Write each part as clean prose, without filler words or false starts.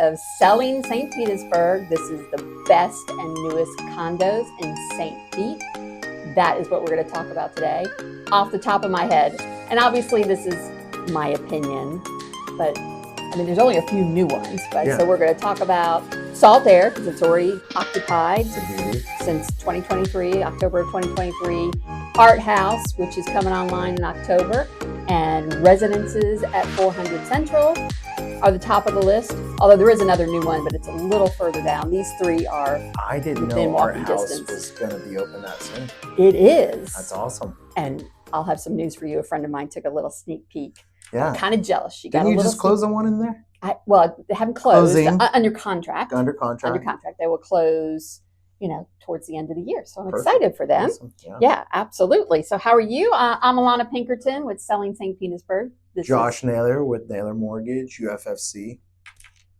of Selling St. Petersburg. This is the best and newest condos in St. Pete. That is what we're going to talk about today, off the top of my head. And obviously this is my opinion, but I mean, there's only a few new ones. But So we're going to talk about Saltaire, because it's already occupied since 2023, October of 2023. Art House, which is coming online in October, and Residences at 400 Central are the top of the list. Although there is another new one, but it's a little further down. These three are I didn't know Art House was going to be open that soon. It is. That's awesome. And I'll have some news for you. A friend of mine took a little sneak peek. Yeah. I'm kind of jealous. She Didn't you just close the one in there? Well, they haven't closed. Closing. Under contract. Under contract. They will close, towards the end of the year. So I'm excited for them. Awesome. Yeah, absolutely. So how are you? I'm Allana Pinkerton with Selling St. Petersburg. Josh Naylor with Naylor Mortgage, UFFC.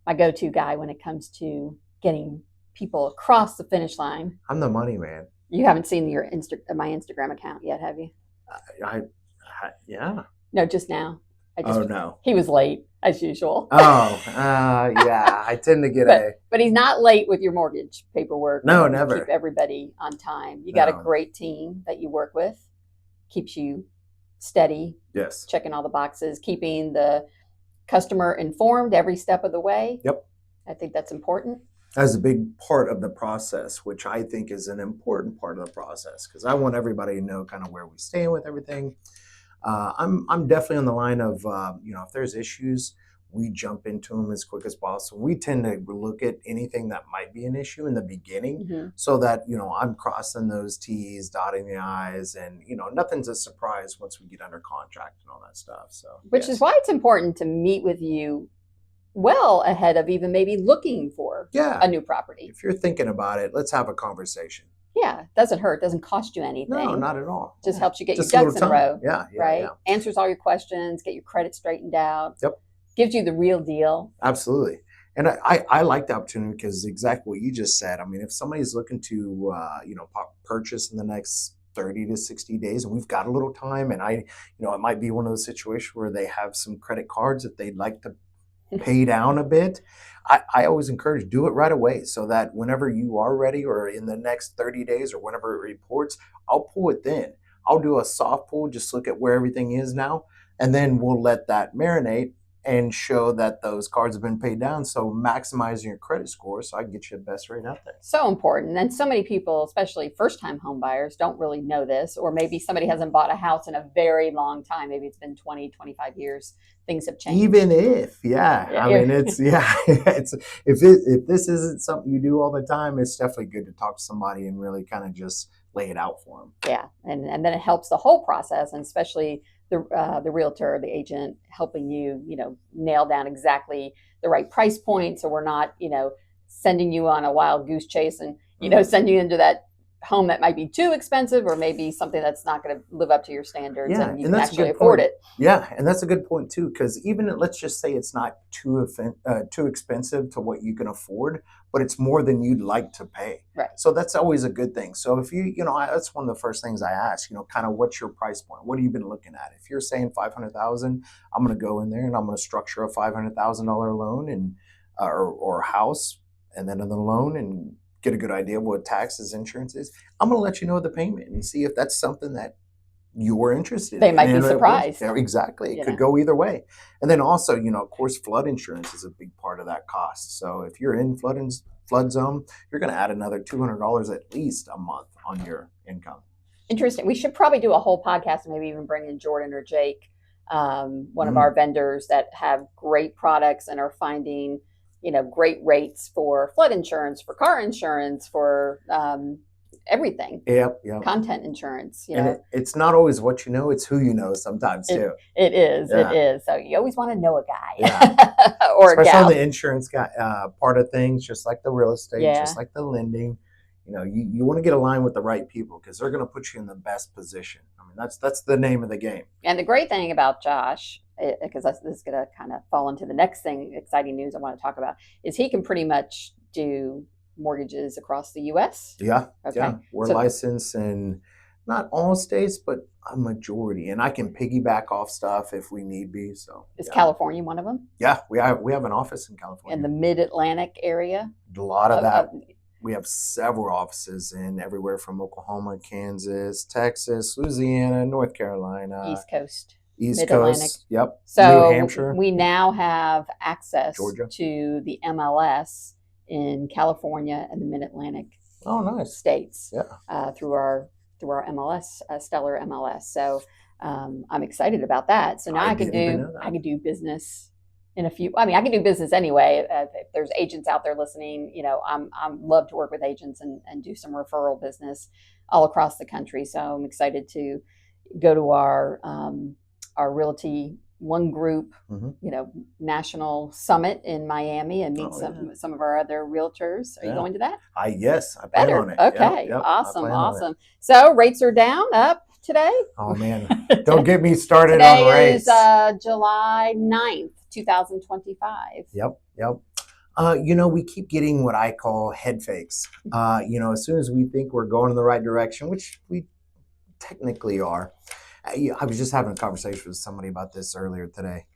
My go-to guy when it comes to getting people across the finish line. I'm the money man. You haven't seen my Instagram account yet, have you? Yeah. No, just now. No. He was late, as usual. Yeah. I tend to get But he's not late with your mortgage paperwork. No, never. Keep everybody on time. You got a great team that you work with. Keeps you steady. Yes. Checking all the boxes, keeping the customer informed every step of the way. Yep. I think that's important. That's a big part of the process, which I think is an important part of the process, because I want everybody to know kind of where we stand with everything. I'm definitely on the line of, if there's issues, we jump into them as quick as possible. We tend to look at anything that might be an issue in the beginning, so that, I'm crossing those T's, dotting the I's, and, nothing's a surprise once we get under contract and all that stuff. So, which is why it's important to meet with you well ahead of even maybe looking for a new property. If you're thinking about it, let's have a conversation. Yeah, it doesn't hurt. It doesn't cost you anything. No, not at all. Just helps you get your ducks in a row. Yeah, right? Yeah. Answers all your questions, get your credit straightened out. Yep. Gives you the real deal. Absolutely. And I like the opportunity because exactly what you just said. I mean, if somebody's looking to, purchase in the next 30 to 60 days, and we've got a little time, and it might be one of those situations where they have some credit cards that they'd like to pay down a bit. I always encourage, do it right away, so that whenever you are ready, or in the next 30 days, or whenever it reports, I'll pull it then. I'll do a soft pull, just look at where everything is now, and then we'll let that marinate and show that those cards have been paid down. So maximizing your credit score, so I can get you the best rate out there. So important. And so many people, especially first-time home buyers, don't really know this, or maybe somebody hasn't bought a house in a very long time. Maybe it's been 20, 25 years. Things have changed. Even if, I mean, it's, if this isn't something you do all the time, it's definitely good to talk to somebody and really kind of just lay it out for them. Yeah. And then it helps the whole process, and especially the realtor, the agent, helping you, nail down exactly the right price point. So we're not, sending you on a wild goose chase and, send you into that home that might be too expensive, or maybe something that's not going to live up to your standards, and you can actually afford it. Yeah, and that's a good point too, because even let's just say it's not too expensive to what you can afford, but it's more than you'd like to pay. Right. So that's always a good thing. So if that's one of the first things I ask, kind of what's your price point? What have you been looking at? If you're saying $500,000, I'm going to go in there and I'm going to structure a $500,000 loan and or house, and then in the loan, and get a good idea of what taxes, insurance is. I'm going to let you know the payment and see if that's something that you were interested in. They might be surprised. Exactly. It could go either way. And then also, of course, flood insurance is a big part of that cost. So if you're in flood zone, you're going to add another $200 at least a month on your income. Interesting. We should probably do a whole podcast and maybe even bring in Jordan or Jake, one of our vendors that have great products and are finding great rates for flood insurance, for car insurance, for everything. Yep. Content insurance. And it's not always what you know, it's who you know sometimes too. It is. So you always want to know a guy or a gal. Especially on the insurance guy, part of things, just like the real estate, just like the lending. You want to get aligned with the right people, because they're going to put you in the best position. I mean, that's the name of the game. And the great thing about Josh, because this is going to kind of fall into the next thing, exciting news I want to talk about, is he can pretty much do mortgages across the U.S. Yeah. We're licensed in not all states, but a majority, and I can piggyback off stuff if we need be. So Is yeah, California one of them? yeah, we have an office in In California. the Mid-Atlantic area? A lot of that. Of We have several offices in everywhere from Oklahoma, Kansas, Texas, Louisiana, North Carolina, East Coast, East Mid-Atlantic. Coast. Yep. New So Hampshire, we now have access Georgia. to the MLS in California and the Mid-Atlantic Oh, nice. states Yeah. through our MLS, Stellar MLS. So I'm excited about that. So now I didn't even know that. could do business in a few. I mean, I can do business anyway. If there's agents out there listening, I'm love to work with agents and do some referral business all across the country. So I'm excited to go to our Realty One Group, national summit in Miami and meet some of our other realtors. Are you going to that? Yes, I plan on it. Okay, Yep, awesome. So rates are down, up today. Oh man, don't get me started Today on rates. is July 9th, 2025. Yep. We keep getting what I call head fakes. As soon as we think we're going in the right direction, which we technically are. I was just having a conversation with somebody about this earlier today.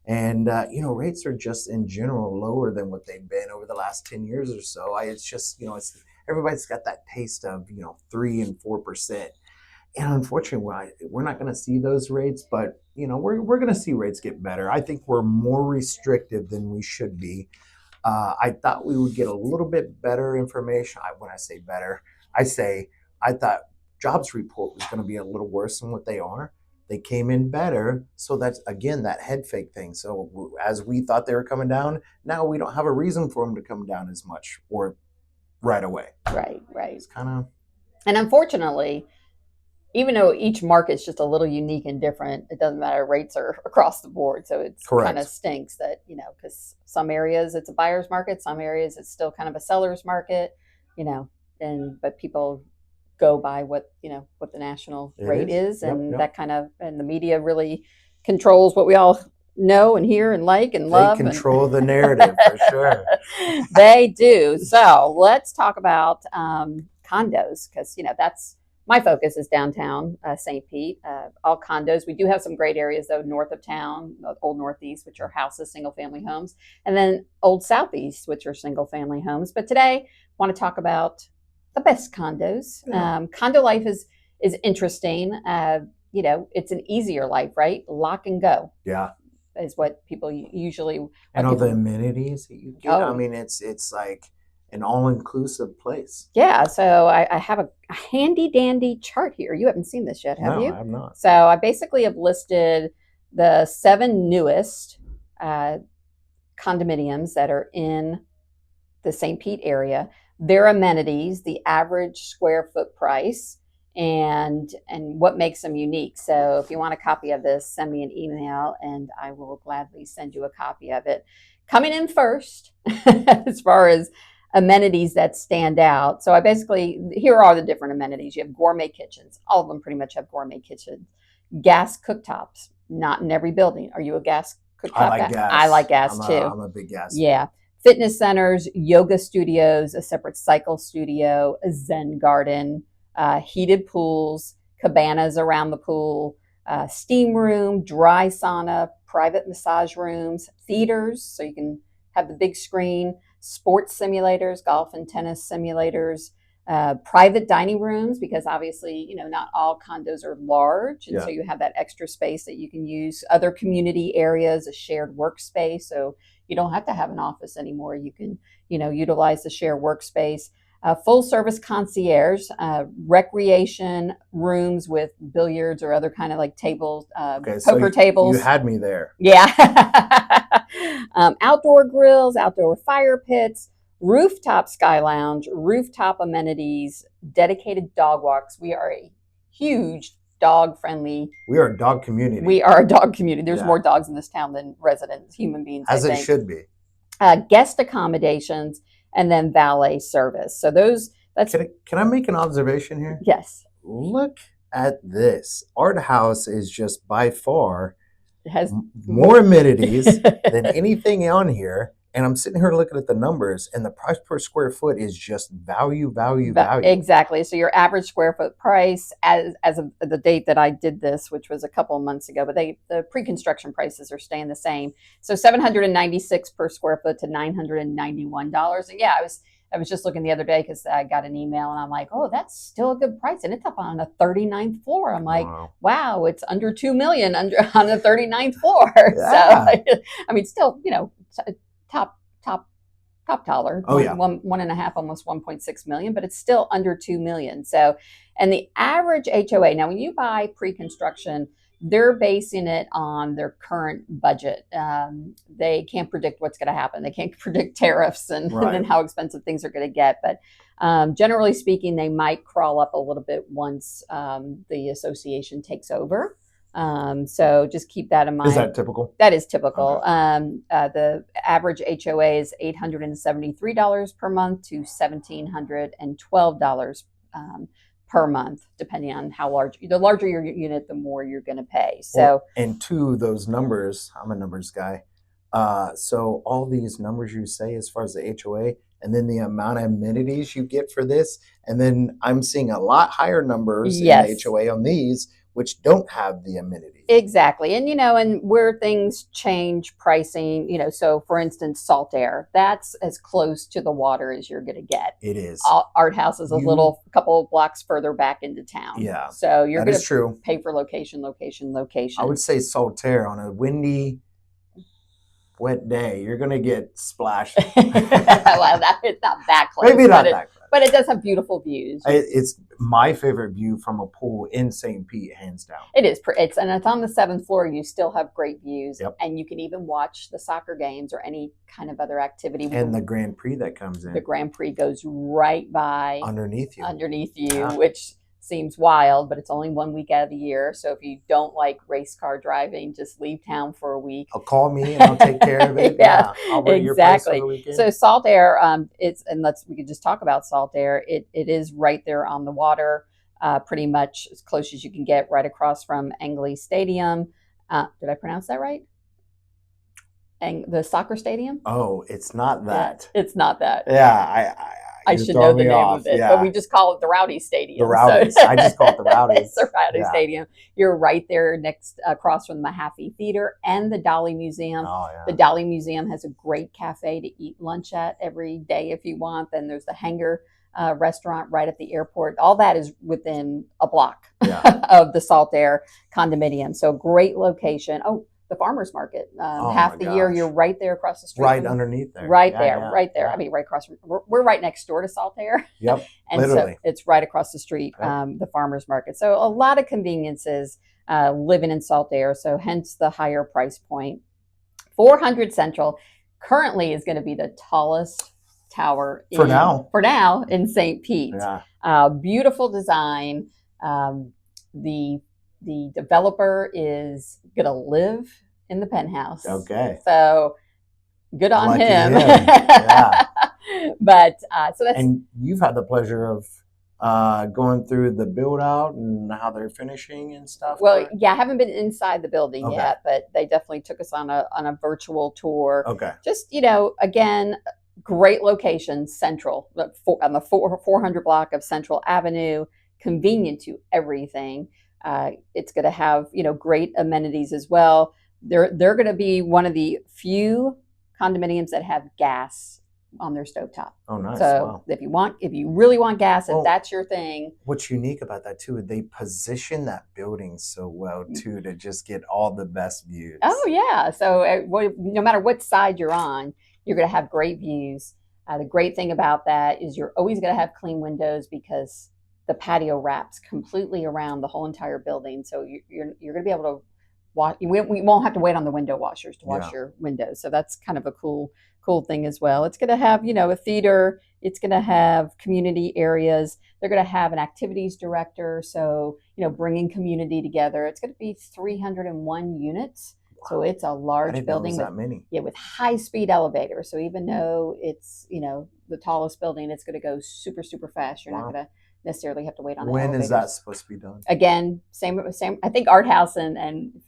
And, rates are just in general lower than what they've been over the last 10 years or so. It's just, everybody's got that taste of, 3 and 4%. And unfortunately, we're not going to see those rates, but, we're going to see rates get better. I think we're more restrictive than we should be. I thought we would get a little bit better information. When I say better, I thought jobs report was going to be a little worse than what they are. They came in better. So that's, again, that head fake thing. So as we thought they were coming down, now we don't have a reason for them to come down as much or right away. Right. It's kind of. And unfortunately, even though each market's just a little unique and different, it doesn't matter. Rates are across the board. So it's kind of stinks that, because some areas it's a buyer's market, some areas it's still kind of a seller's market, but people go by what the national rate is, and that kind of, and the media really controls what we all know and hear and like and love. They control the narrative for sure. They do. So let's talk about condos, because that's my focus is downtown St. Pete. All condos. We do have some great areas though north of town, Old Northeast, which are houses, single family homes, and then Old Southeast, which are single family homes. But today I want to talk about the best condos. Condo life is interesting. It's an easier life, right? Lock and go. Yeah, is what people usually. And all the amenities that you get. I mean, it's like an all-inclusive place. Yeah. So I have a handy dandy chart here. You haven't seen this yet, have you? No, I have not. So I basically have listed the 7 newest condominiums that are in the St. Pete area, their amenities, the average square foot price, and what makes them unique. So if you want a copy of this, send me an email and I will gladly send you a copy of it. Coming in first, as far as amenities that stand out. So here are the different amenities. You have gourmet kitchens. All of them pretty much have gourmet kitchens. Gas cooktops, not in every building. Are you a gas cooktop guy? I like gas. I like gas too. I'm a big gas fan. Yeah. Fitness centers, yoga studios, a separate cycle studio, a Zen garden, heated pools, cabanas around the pool, steam room, dry sauna, private massage rooms, theaters, so you can have the big screen, sports simulators, golf and tennis simulators, private dining rooms, because obviously, not all condos are large. And so you have that extra space that you can use, other community areas, a shared workspace. So you don't have to have an office anymore. You can, utilize the shared workspace. Full service concierge, recreation rooms with billiards or other kind of like tables, poker tables. You had me there. Yeah. Outdoor grills, outdoor fire pits, rooftop sky lounge, rooftop amenities, dedicated dog walks. We are a huge dog friendly. We are a dog community. We are a dog community. There's more dogs in this town than residents, human beings. As it should be. Guest accommodations, and then valet service. So that's. Can I make an observation here? Yes. Look at this. Art House is just by far has more amenities than anything on here. And I'm sitting here looking at the numbers, and the price per square foot is just value, value, value. Exactly. So your average square foot price as of the date that I did this, which was a couple of months ago, but the pre-construction prices are staying the same. So 796 per square foot to $991. And yeah, I was just looking the other day because I got an email and I'm like, oh, that's still a good price. And it's up on the 39th floor. I'm like, wow, it's under 2 million on the 39th floor. Yeah. So, I mean, still, top dollar. Oh, yeah. One and a half, almost 1.6 million, but it's still under 2 million. So, and the average HOA, now when you buy pre-construction, they're basing it on their current budget. They can't predict what's going to happen. They can't predict tariffs and how expensive things are going to get. But generally speaking, they might crawl up a little bit once the association takes over. So just keep that in mind. Is that typical? That is typical. Okay. The average HOA is $873 per month to $1,712 per month, depending on how large. The larger your unit, the more you're going to pay. So, and to those numbers, I'm a numbers guy. So all these numbers you say as far as the HOA, and then the amount of amenities you get for this, and then I'm seeing a lot higher numbers in the HOA on these, which don't have the amenities. Exactly. And, and where things change pricing, so for instance, Saltaire, that's as close to the water as you're going to get. It is. Art House is a couple of blocks further back into town. Yeah. So you're going to pay for location. I would say Saltaire on a windy, wet day, you're going to get splashed. Well, it's not that close. Maybe not that close. But it does have beautiful views. It's my favorite view from a pool in St. Pete, hands down. It is. And it's on the 7th floor. You still have great views. Yep. And you can even watch the soccer games or any kind of other activity. And the Grand Prix that comes in. The Grand Prix goes right by. Underneath you, yeah. Which seems wild, but it's only 1 week out of the year. So if you don't like race car driving, just leave town for a week. I'll call me and I'll take care of it. Yeah, I'll bring your place over the weekend. So Saltaire, we could just talk about Saltaire. It is right there on the water, pretty much as close as you can get, right across from Angley Stadium. Did I pronounce that right? And the soccer stadium? Oh, it's not that. Yeah, it's not that. Yeah, I should know the name of it, but we just call it the Rowdy Stadium. The Rowdies. I just call it the Rowdies. It's the Rowdy Stadium. You're right there across from the Mahaffey Theater and the Dolly Museum. Oh, yeah. The Dolly Museum has a great cafe to eat lunch at every day if you want. Then there's the Hangar restaurant right at the airport. All that is within a block of the Saltaire condominium. So great location. Oh, the farmer's market. Half the year, you're right there across the street. Right underneath there. Right there. I mean, right across. We're right next door to Saltaire. Yep. And literally. So it's right across the street, the farmer's market. So a lot of conveniences living in Saltaire. So hence the higher price point. 400 Central currently is going to be the tallest tower for now in St. Pete. Yeah. Beautiful design. The developer is going to live in the penthouse. Okay. So good on Lucky him. Yeah. But so that's. And you've had the pleasure of going through the build out and how they're finishing and stuff. Well, yeah, I haven't been inside the building yet, but they definitely took us on a virtual tour. Okay. Just, again, great location, central, on the 400 block of Central Avenue, convenient to everything. It's going to have, great amenities as well. They're going to be one of the few condominiums that have gas on their stovetop. Oh, nice. So if you really want gas, if that's your thing. What's unique about that too, they position that building so well too to just get all the best views. Oh yeah. So no matter what side you're on, you're going to have great views. The great thing about that is you're always going to have clean windows because the patio wraps completely around the whole entire building. So you're going to be able to watch. We won't have to wait on the window washers to wash your windows. So that's kind of a cool thing as well. It's going to have, a theater. It's going to have community areas. They're going to have an activities director. So, bringing community together. It's going to be 301 units. Wow. So it's a large building. That many. Yeah, with high-speed elevators. So even though it's, the tallest building, it's going to go super, super fast. You're not going to necessarily have to wait on an When elevator. is that supposed to be done? Again, same. I think Art House and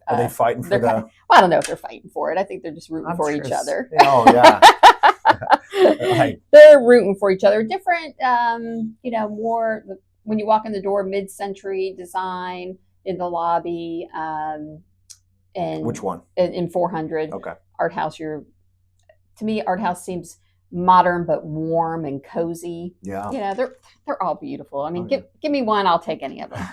Are they fighting for the? well, I don't know if they're fighting for it. I think they're just rooting I'm for sure each other. Oh yeah. Like, they're rooting for each other. Different, more when you walk in the door, mid-century design in the lobby. And which one? In 400. Okay. Art House. To me, Art House seems modern but warm and cozy. Yeah. They're all beautiful. I mean, give me one, I'll take any of them.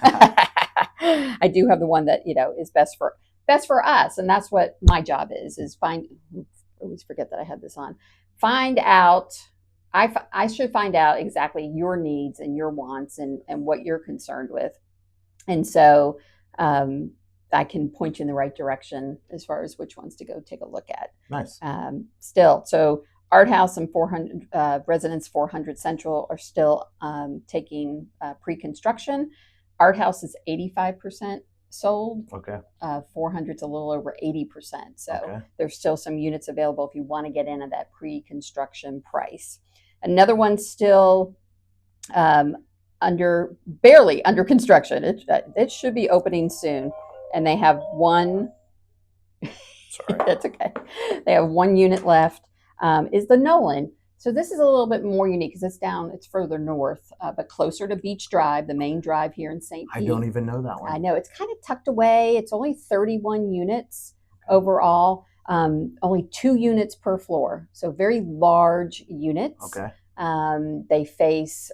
I do have the one that is best for us, and that's what my job is find. I always forget that I had this on. Find out. I should find out exactly your needs and your wants and what you're concerned with, and so I can point you in the right direction as far as which ones to go take a look at. Nice. So Art House and 400 Residence 400 Central are still taking pre-construction. Art House is 85% sold. Okay. 400's a little over 80%. So there's still some units available if you want to get in at that pre-construction price. Another one's still barely under construction. It should be opening soon, and they have one. Sorry, that's okay. They have one unit left. Is the Nolan. So this is a little bit more unique because it's further north, but closer to Beach Drive, the main drive here in St. Pete. I don't even know that one. I know, it's kind of tucked away. It's only 31 units overall, only 2 units per floor. So very large units. Okay. They face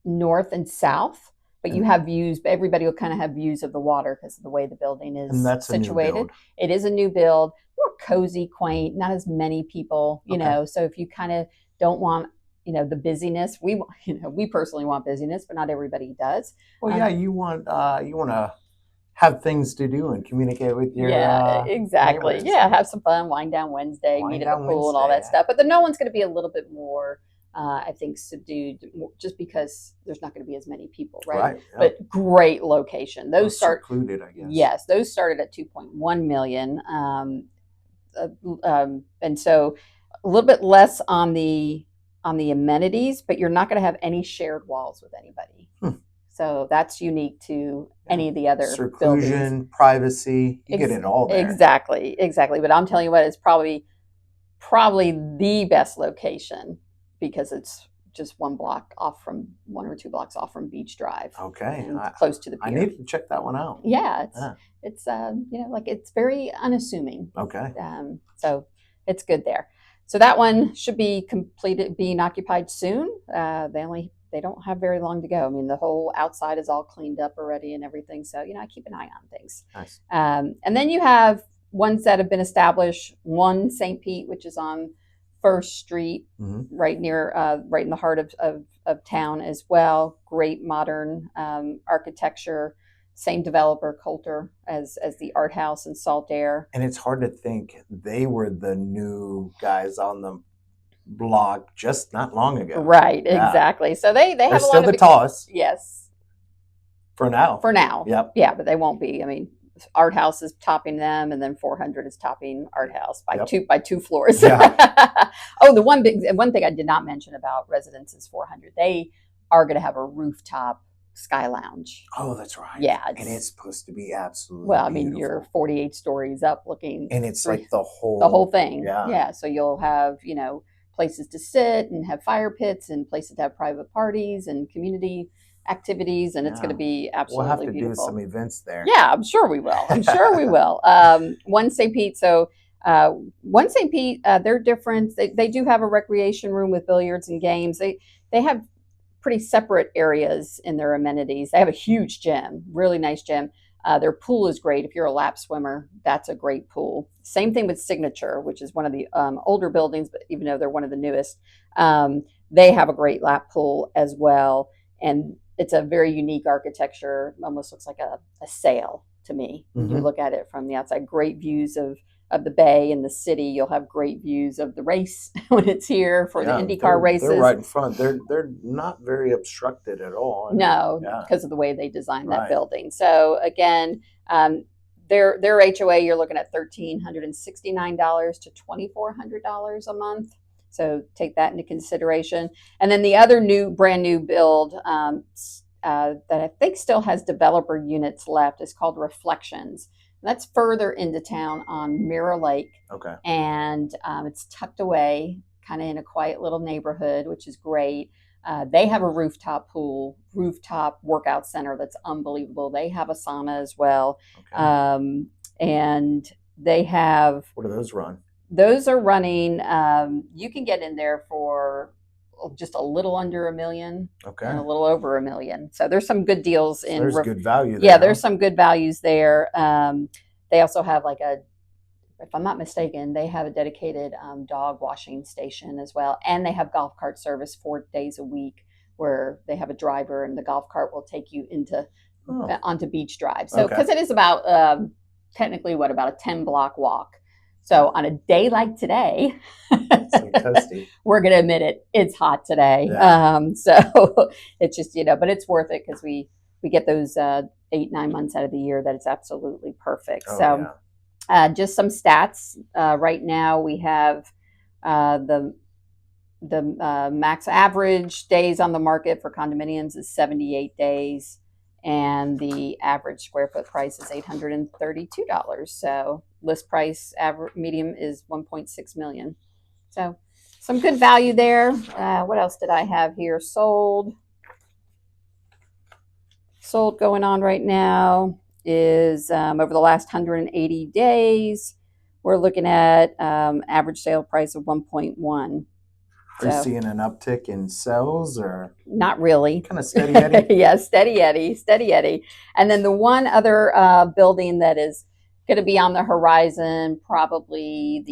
north and south, but you have views. Everybody will kind of have views of the water because of the way the building is situated. A new build. It is a new build. More cozy, quaint, not as many people, know. So if you kind of don't want, the busyness, we personally want busyness, but not everybody does. Well, yeah, you want to have things to do and communicate with your exactly. neighbors. Yeah, have some fun, wind down Wednesday, meet at the pool and all that stuff. But the Nolan's going to be a little bit more, I think, subdued, just because there's not going to be as many people, right? Yep. But great location. Those start secluded, I guess. Yes, those started at 2.1 million. And so a little bit less on the amenities, but you're not going to have any shared walls with anybody. So that's unique to any of the other seclusion, buildings. Privacy, you get it all there. Exactly. But I'm telling you what, it's probably the best location because it's just one or 2 blocks off from Beach Drive. Okay. Close to the pier. I need to check that one out. Yeah. It's it's very unassuming. Okay. So it's good there. So that one should be being occupied soon. They don't have very long to go. I mean, the whole outside is all cleaned up already and everything. So, I keep an eye on things. Nice. And then you have ones that have been established. One, St. Pete, which is on First Street, right in the heart of town as well. Great modern architecture. Same developer, Coulter, as the Art House and Saltaire. And it's hard to think they were the new guys on the block just not long ago. Right, exactly. So they have a lot of... They're still the tallest. Yes. For now. Yep. Yeah, but they won't be. I mean, Art House is topping them, and then 400 is topping Art House by two floors. Yeah. The one thing I did not mention about Residences 400, they are going to have a rooftop sky lounge. Oh, that's right. Yeah. And it's supposed to be absolutely beautiful. Beautiful. You're 48 stories up looking. And it's like the whole thing. Yeah. Yeah. So you'll have, places to sit and have fire pits and places to have private parties and community activities, and it's going to be absolutely beautiful. We'll have to do some events there. Yeah, I'm sure we will. One St. Pete. So One St. Pete, they're different. They do have a recreation room with billiards and games. They have pretty separate areas in their amenities. They have a huge gym, really nice gym. Their pool is great. If you're a lap swimmer, that's a great pool. Same thing with Signature, which is one of the older buildings, but even though they're one of the newest, they have a great lap pool as well. And it's a very unique architecture. Almost looks like a sail to me. Mm-hmm. You look at it from the outside. Great views of the bay and the city. You'll have great views of the race when it's here for the IndyCar races. They're right in front. They're not very obstructed at all. No, because of the way they designed that building. So again, their HOA, you're looking at $1,369 to $2,400 a month. So take that into consideration. And then the other brand new build that I think still has developer units left is called Reflections. That's further into town on Mirror Lake. Okay. And it's tucked away, kind of in a quiet little neighborhood, which is great. They have a rooftop pool, rooftop workout center that's unbelievable. They have a sauna as well. Okay. And they have... What do those run? Those are running, you can get in there for just a little under $1 million, okay, and a little over $1 million. So there's some good deals in. There's good value there. Yeah, there's some good values there. They also have like if I'm not mistaken, they have a dedicated dog washing station as well, and they have golf cart service 4 days a week, where they have a driver and the golf cart will take you onto Beach Drive. So because it is about technically about a 10-block walk. So on a day like today, we're going to admit it's hot today. Yeah. So it's just, but it's worth it because we get those 8-9 months out of the year that it's absolutely perfect. Just some stats. Right now we have the max average days on the market for condominiums is 78 days. And the average square foot price is $832. So list price medium is $1.6 million. So some good value there. What else did I have here? Sold going on right now is over the last 180 days, we're looking at average sale price of 1.1. Are you seeing an uptick in sales or? Not really. Kind of steady Eddie? Yeah, steady Eddie. And then the one other building that is going to be on the horizon, probably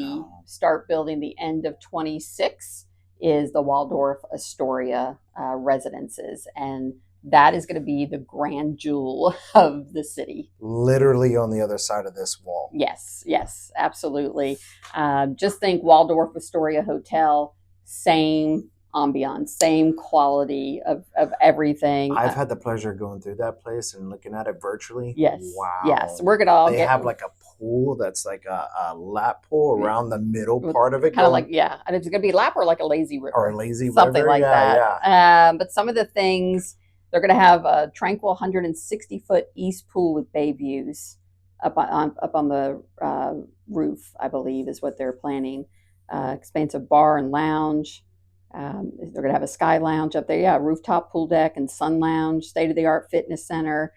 start building the end of 26, is the Waldorf Astoria Residences. And that is going to be the grand jewel of the city. Literally on the other side of this wall. Yes, absolutely. Just think Waldorf Astoria Hotel. Same ambiance, same quality of everything. I've had the pleasure of going through that place and looking at it virtually. Yes. Wow. Yes. We're going to all They have like a pool that's like a lap pool around the middle part of it. Kind of like, yeah. And it's going to be a lap or like a lazy river. Or a lazy Something river. like that. Yeah. But some of the things, they're going to have a tranquil 160-foot east pool with bay views up on the roof, I believe, is what they're planning. Expansive bar and lounge. They're going to have a sky lounge up there. Yeah, rooftop pool deck and sun lounge, state-of-the-art fitness center,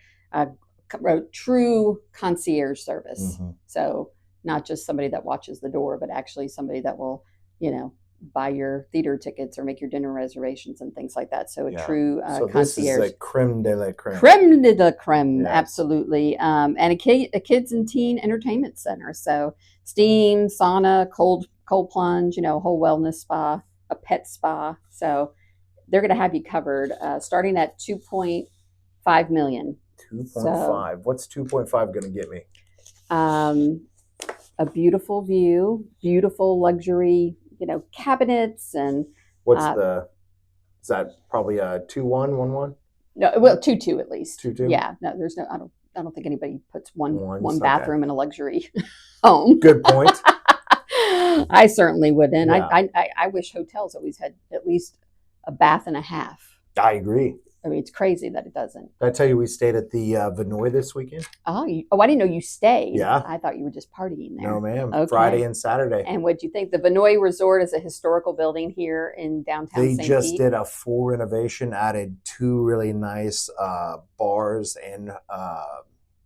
true concierge service. Mm-hmm. So not just somebody that watches the door, but actually somebody that will, buy your theater tickets or make your dinner reservations and things like that. So a true concierge. This is like creme de la creme. Creme de la creme, yes. Absolutely. And a kids and teen entertainment center. So steam, sauna, cold plunge, a whole wellness spa, a pet spa. So they're going to have you covered starting at $2.5 million. 2.5. So, what's 2.5 going to get me? A beautiful view, beautiful luxury, cabinets and. What's is that probably a 2-1, 1-1? No, well, 2-2 at least. 2-2? Yeah, no, there's no, I don't think anybody puts one bathroom in a luxury home. Good point. I certainly wouldn't. Yeah. I wish hotels always had at least a bath and a half. I agree. I mean, it's crazy that it doesn't. Did I tell you we stayed at the Vinoy this weekend? Oh, I didn't know you stayed. Yeah. I thought you were just partying there. No, ma'am. Okay. Friday and Saturday. And what'd you think? The Vinoy Resort is a historical building here in downtown St. Pete. They just did a full renovation, added 2 really nice bars and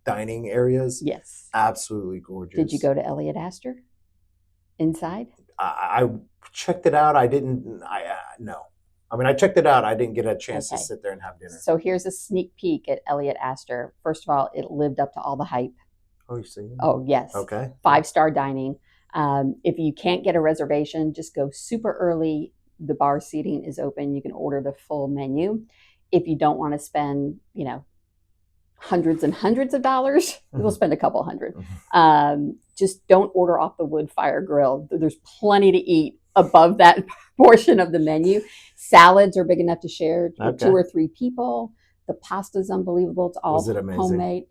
dining areas. Yes. Absolutely gorgeous. Did you go to Elliott Aster? Inside? I checked it out. I didn't. No. I mean, I checked it out. I didn't get a chance to sit there and have dinner. So here's a sneak peek at Elliott Aster. First of all, it lived up to all the hype. Oh, you see? Oh, yes. Okay. 5-star dining. If you can't get a reservation, just go super early. The bar seating is open. You can order the full menu. If you don't want to spend, hundreds and hundreds of dollars, mm-hmm. We'll spend a couple hundred. Mm-hmm. Just don't order off the wood fire grill. There's plenty to eat above that portion of the menu. Salads are big enough to share with 2 or 3 people. The pasta's unbelievable. It's all homemade.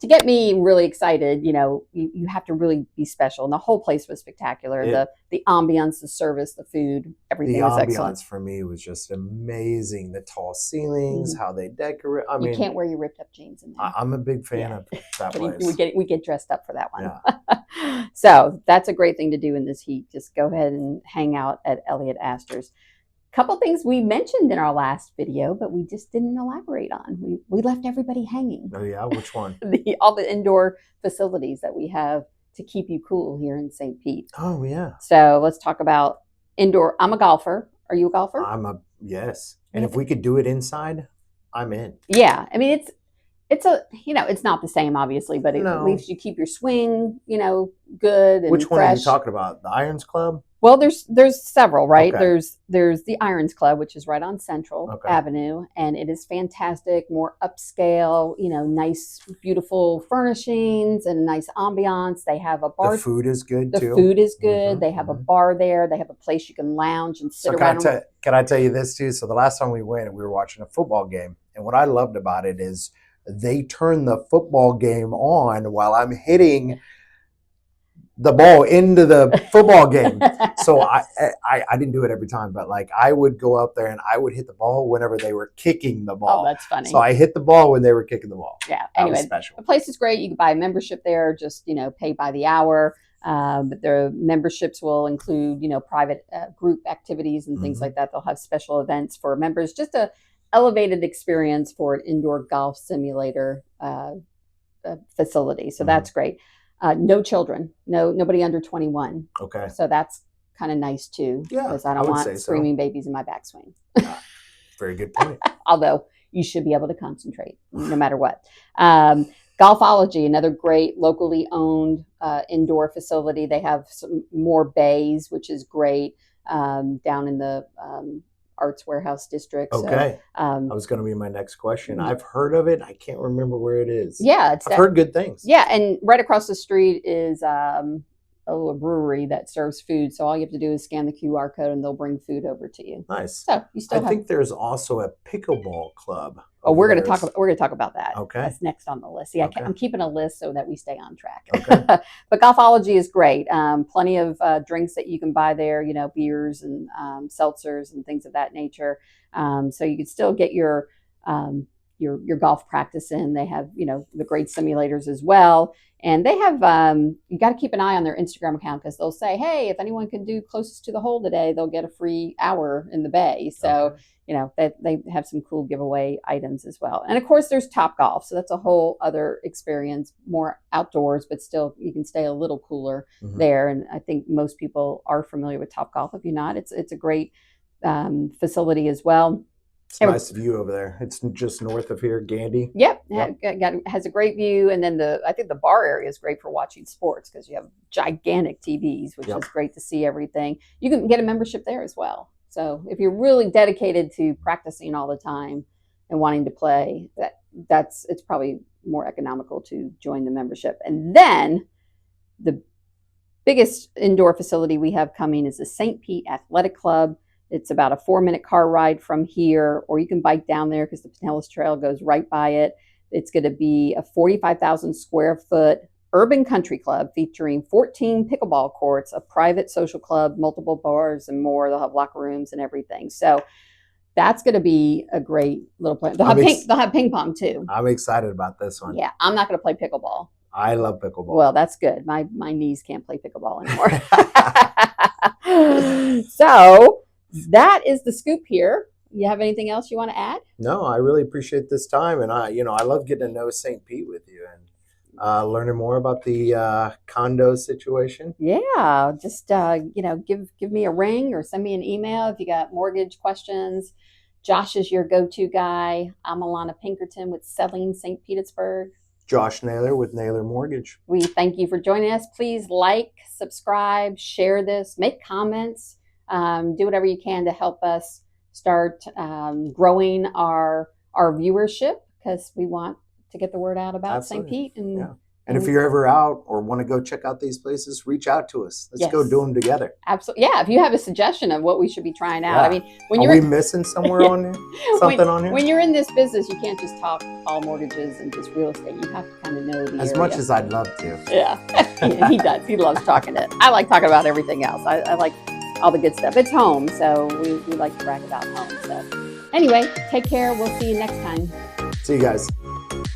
to get me really excited, you have to really be special. And the whole place was spectacular. The ambiance, the service, the food, everything was excellent. The ambiance for me was just amazing. The tall ceilings, how they decorate. I mean, you can't wear your ripped up jeans in there. I'm a big fan of that place. We get dressed up for that one. Yeah. So that's a great thing to do in this heat. Just go ahead and hang out at Elliott Aster's. Couple things we mentioned in our last video, but we just didn't elaborate on. We left everybody hanging. Oh yeah, which one? All the indoor facilities that we have to keep you cool here in St. Pete. Oh yeah. So let's talk about indoor. I'm a golfer. Are you a golfer? Yes. And if we could do it inside, I'm in. Yeah. I mean, it's not the same obviously, but at least you keep your swing, good and Which one fresh. are you talking about? The Irons Club? Well, there's several, right? Okay. There's the Irons Club, which is right on Central Avenue, and it is fantastic, more upscale, nice, beautiful furnishings and a nice ambiance. They have a bar. The food is good too. The food is good. They have a bar there. They have a place you can lounge and sit around. Can I tell you this too? So the last time we went, we were watching a football game, and what I loved about it is they turn the football game on while I'm hitting the ball into the football game. So I didn't do it every time, but like I would go out there and I would hit the ball whenever they were kicking the ball. Oh, that's funny. So I hit the ball when they were kicking the ball. Yeah. Anyway, that was special. The place is great. You can buy a membership there, just, pay by the hour. But their memberships will include, private group activities and things like that. They'll have special events for members, just a elevated experience for an indoor golf simulator facility. So that's great. No children, nobody under 21. Okay. So that's kind of nice too. Yeah, because I don't want screaming babies in my backswing. Very good point. Although you should be able to concentrate no matter what. Golfology, another great locally owned indoor facility. They have some more bays, which is great, down in the Arts Warehouse District. Okay. So, that was going to be my next question. I've heard of it. I can't remember where it is. Yeah. I've heard good things. Yeah. And right across the street is a brewery that serves food. So all you have to do is scan the QR code and they'll bring food over to you. Nice. So you still think there's also a pickleball club. Oh, we're going to talk about that. Okay. That's next on the list. See, I'm keeping a list so that we stay on track. Okay. But Golfology is great. Plenty of drinks that you can buy there, beers and seltzers and things of that nature. So you can still get your golf practice in. They have, the great simulators as well. And they have, you got to keep an eye on their Instagram account because they'll say, hey, if anyone can do closest to the hole today, they'll get a free hour in the bay. So, they have some cool giveaway items as well. And of course, there's Topgolf. So that's a whole other experience, more outdoors, but still you can stay a little cooler there. And I think most people are familiar with Topgolf. If you're not, it's a great facility as well. It's a nice view over there. It's just north of here, Gandy. Yep. Has a great view. And then I think the bar area is great for watching sports because you have gigantic TVs, which is great to see everything. You can get a membership there as well. So if you're really dedicated to practicing all the time and wanting to play, it's probably more economical to join the membership. And then the biggest indoor facility we have coming is the St. Pete Athletic Club. It's about a 4-minute car ride from here, or you can bike down there because the Pinellas Trail goes right by it. It's going to be a 45,000 square foot urban country club featuring 14 pickleball courts, a private social club, multiple bars, and more. They'll have locker rooms and everything. So that's going to be a great little place. They'll have ping pong too. I'm excited about this one. Yeah, I'm not going to play pickleball. I love pickleball. Well, that's good. My knees can't play pickleball anymore. So that is the scoop here. You have anything else you want to add? No, I really appreciate this time, and I love getting to know St. Pete with you and learning more about the condo situation. Yeah, just give me a ring or send me an email if you got mortgage questions. Josh is your go-to guy. I'm Allana Pinkerton with Selling St. Petersburg. Josh Naylor with Naylor Mortgage. We thank you for joining us. Please like, subscribe, share this, make comments. Do whatever you can to help us start growing our viewership because we want to get the word out about St. Pete and And if you're ever out or want to go check out these places, reach out to us. Let's go do them together. Absolutely. Yeah. If you have a suggestion of what we should be trying out. I mean, when Are we missing somewhere on here? Something on here? When you're in this business, you can't just talk all mortgages and just real estate. You have to kind of know the As area. much as I'd love to. Yeah. He does. He loves talking it. I like talking about everything else. I like all the good stuff. It's home, so we like to brag about home. So anyway, take care. We'll see you next time. See you guys.